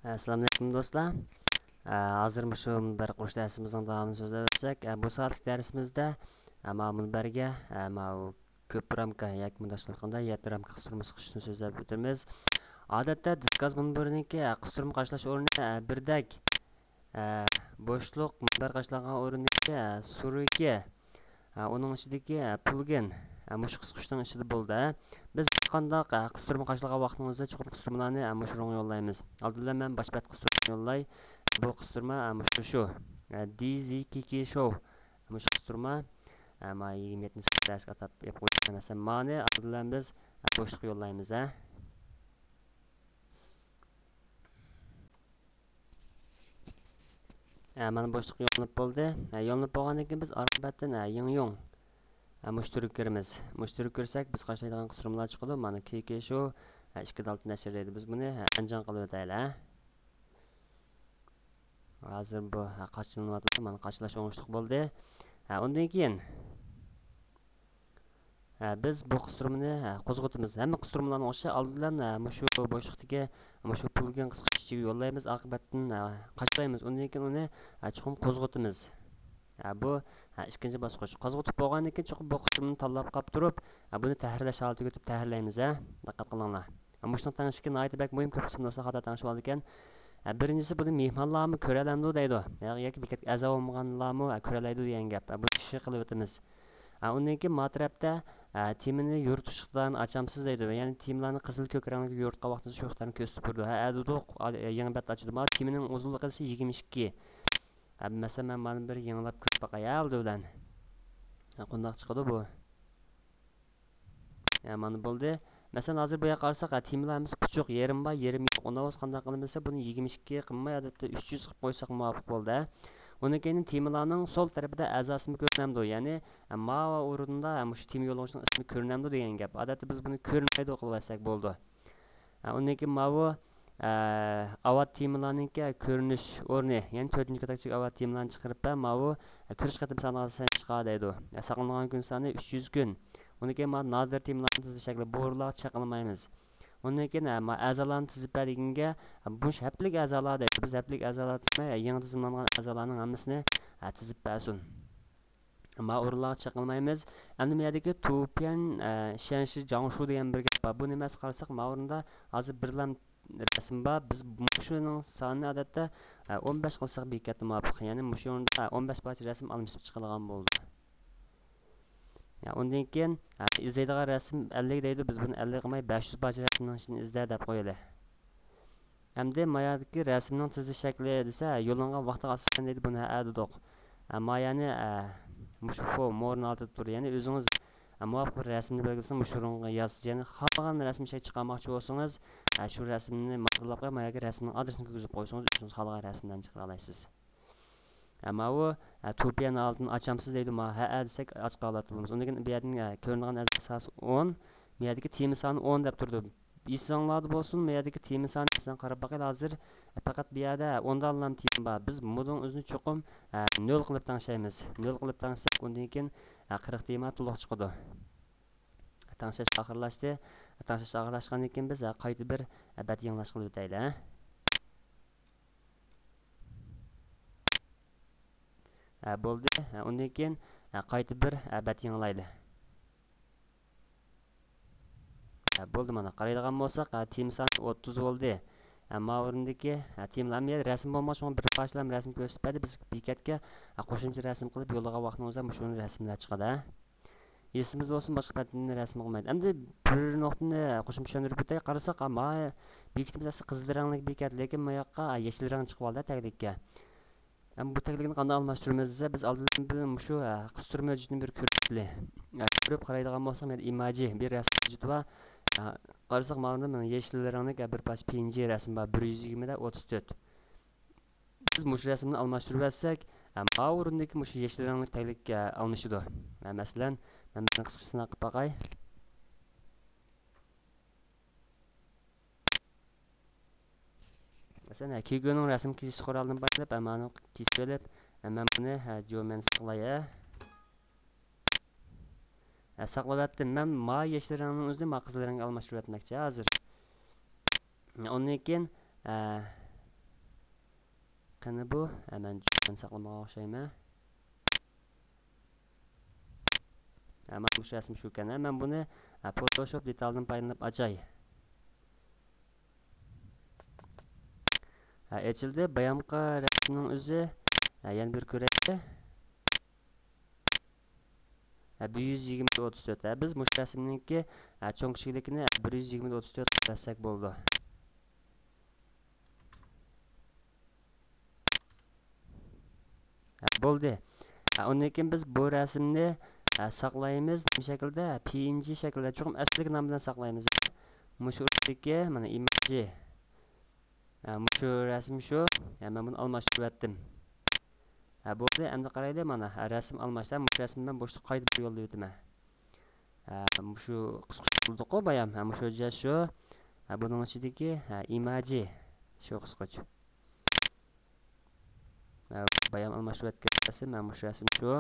Assalomu alaykum do'stlar. Hozir shu bir qush darsimizning davomini so'zlab o'tsak, bu soatlik darsimizda munbarga ko'p ramka yoki mundashlar qanday yetti ramka qistirma siqishni so'zlab o'tamiz. Odatda diskaz munbariniki qistirma qashlash o'rni birdek bo'shliq munbar qashlagan o'rniki suriki uning ichidagi plugin mush qisqishning ichida bo'ldi. Biz qandoq qistirma qashlagan vaqtimizda chuqur qistirmalarni mushurga yo'llaymiz. Oldindan men bosh bet qistirma yo'llay. Bu qistirma shu DZKK show mush qistirma 27 darsga atab qo'yamiz. Mani oldindan biz bo'shliq yo'llaymiz. Mana bo'shliq yo'llanib bo'ldi. Yo'llanib bo'lgandan keyin biz oqibatdan yung mushtarak kiramiz. Mushtarak kirsak biz qashlaydigan qistirmalar chiqadi. Mana KK show 2.6 nashr edi. Biz buni anjon qilib o'taylik. Hozir bu qachlanmayapti. Mana qachlash o'ngishliq bo'ldi. Undan keyin biz bu qistirmani qo'zg'atamiz. Hamma qistirmalarni o'sha oldidan shu bo'shliqdagi shu plugin qisqichga yo'llaymiz. Oqibatdan qachlaymiz. Undan keyin uni chuqur qo'zg'atamiz. Bu ikkinchi bosqich. Qo'zg'atib bo'lgandan keyin chuqur bu qismini tanlab qolib turib, buni tahrirlash holatiga o'tib tahrirlaymiz. Diqqat qilinglar. Mushning tanishga nihoyat bak muhim ko'p qismlarda xato tanishib oldi ekan. Birinchisi buni mehmonlarmi ko'ralamdi deydi. Yoki bekat a'zo bo'lmaganlarmi ko'ralaydi degan gap. Bu ishni qilib o'tamiz. Undan keyin matrabda temini yuritishdan achamsiz deydi. Ya'ni temlarni qizil ko'k rangga yoritgan vaqtida shu xatarni ko'rsatib turdi. Adudoq yangi bat ochdi. Temining uzunligi esa 22. Masalan mana bir yanglab ko'rib boqay oldi bilan. Qandoq chiqadi bu? Mana bo'ldi. Masalan hozir bu yoqqa qarasak, temlarimiz puchuq, yerim bor, yerim yo'q. Undan qanday qilamiz? Buni 22 qilmay, odatda 300 qilib qo'ysak muvofiq bo'ldi. Undan keyin temalarning sol tarafida a'zosini ko'rinamdi. Ya'ni ma o'rinda shu tema yo'llovchining ismi ko'rinamdi degan gap. Odatda biz buni ko'rmaydi qilib olsak bo'ldi. Undan keyin bu avat temalarningki ko'rinish o'rni, ya'ni 4-chi katakchik avat temalarni chiqarib bu kirish qatim sanasi chiqadi deydi. Saqlangan kun soni 300 kun. Undan keyin nadir temalarni tizish shakli bo'rlar chaqilmaymiz. Undan keyin a'zolarni tizib deganga bu haplik a'zolar deydi. Biz haplik a'zolar tizmay, yangi tizimlangan a'zolarning hammasini tizib bersin. O'rinlarga chaqilmaymiz. Endi bu yerdagi Tupian Shanshi Jiangshu degan bir gap bor. Bu nimasi qarasak, o'rinda hozir birlam rasm bor. Biz shuning sonini odatda 15 qilsak bekatda muvofiq. Ya'ni shu o'rinda 15 parcha rasm almashib chiqilgan bo'ldi. Undan keyin izlaydigan rasm 50 deydi. Biz buni 50 qilmay 500 parcha rasmning ichini izla deb qo'yaylik. Hamda mayadagi rasmning tizish shakli desa, yo'llangan vaqtiga asosan deydi buni adidoq. Mayani mushu morni altida tur. Ya'ni o'zingiz muvofiq bir rasmni belgilasang, mushurunga yozsiz. Ya'ni xohlagan rasm chiqarmoqchi bo'lsangiz, shu rasmni maqlab qo'yib, mayagi rasmning adresini kirgizib qo'ysangiz, o'zingiz xohlagan rasmdan chiqara olasiz. Bu Tupian altini achamsiz deydi. Ha desak ochqa olamiz. Undan keyin bu yerdan ko'ringan asas 10, bu yerdagi tema soni 10 deb turdi. Esinglarda bo'lsin, bu yerdagi tema soni sizdan qarab boqaylik. Hozir faqat bu yerda 10 dan tema bor. Biz bunun o'zini cho'qim 0 qilib tangshaymiz. 0 qilib tangsak, undan keyin 40 tema to'liq chiqadi. Tangshash oxirlashdi. Tangshash oxirlashgandan keyin biz qayta bir bat yanglash qilib o'taylik. Bo'ldi. Undan keyin qayta bir bat yanglaydi. Bo'ldi, mana qaraydigan bo'lsak, tema soni 30 bo'ldi. Ammo o'rindagi temalarni rasm bo'lmoqchi, bir parchalam rasm ko'rsatadi. Biz bekatga qo'shimcha rasm qilib yo'llagan vaqtning o'zida shuni rasmlar chiqadi. Esimizda bo'lsin, boshqa patni rasm qilmaydi. Endi bir nuqtani qo'shimcha tushuntirib o'tay. Qarasak, bekatimiz aslida qizil rangli bekat, lekin bu yoqqa yashil rang chiqib oldi taglikka. Bu taglikni qanday almashtiramiz desa, biz oldin shu qistirma mavjudini bir ko'rib qaraydigan bo'lsak, men emoji bir rasm mavjud va qarasak, mana yashil rangli bir parcha PNG rasm bor, 120 da 34. Biz shu rasmni almashtirib olsak, o'rindagi shu yashil rangli taglikka almashidi. Masalan, men qisqasini qilib boqay. Masalan, Kigo'ning rasm kesish qurolidan boshlab, mani kesib olib, men buni jomen saqlay. Saqlayaptim. Men yashil rangning o'zini qizil rangga almashtirib o'tmoqchi hozir. Undan keyin Qani bu hemen cüzdan saqlamağa o'xshayman. Hemen bu resim şu ekan. Hemen bunu Photoshop detaldan paylanib açay. Açıldı. Bayamqa rasmning o'zi yana bir ko'raylik. 120-34. Biz mush rasmningki cho'ng kichikligini 120-34 qilsak bo'ldi. Bo'ldi. Undan keyin biz bu rasmni saqlaymiz. Bu shaklda PNG shaklida cho'qim asli nom bilan saqlaymiz. Mush ustidagi mana image. Shu rasm shu. Men buni almashtirib etdim. Bo'ldi. Endi qaraydi mana rasm almashtirib, mush rasmdan bo'shliq qayda bir yo'lda o'taman. Shu qisqa bayam. Shu shu. Buning ichidagi image shu qisqacha. Bayam almashtirib etgan rasm, mush rasm shu.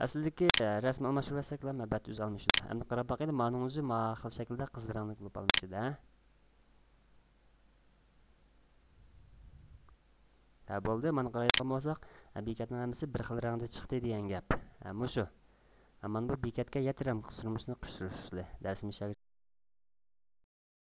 Aslidagi rasm almashtirib etsak, bat o'zi almashtirdi. Endi qarab boqaylik, maning o'zi ma xil shaklda qizdirangli bo'lib almashtirdi. Bo'ldi. Mana qarayotgan bo'lsak, bekatning hammasi bir xil rangda chiqdi degan gap. Mushu. Mana bu bekatga yatiram qistirmasini qistirishdi. Darsimiz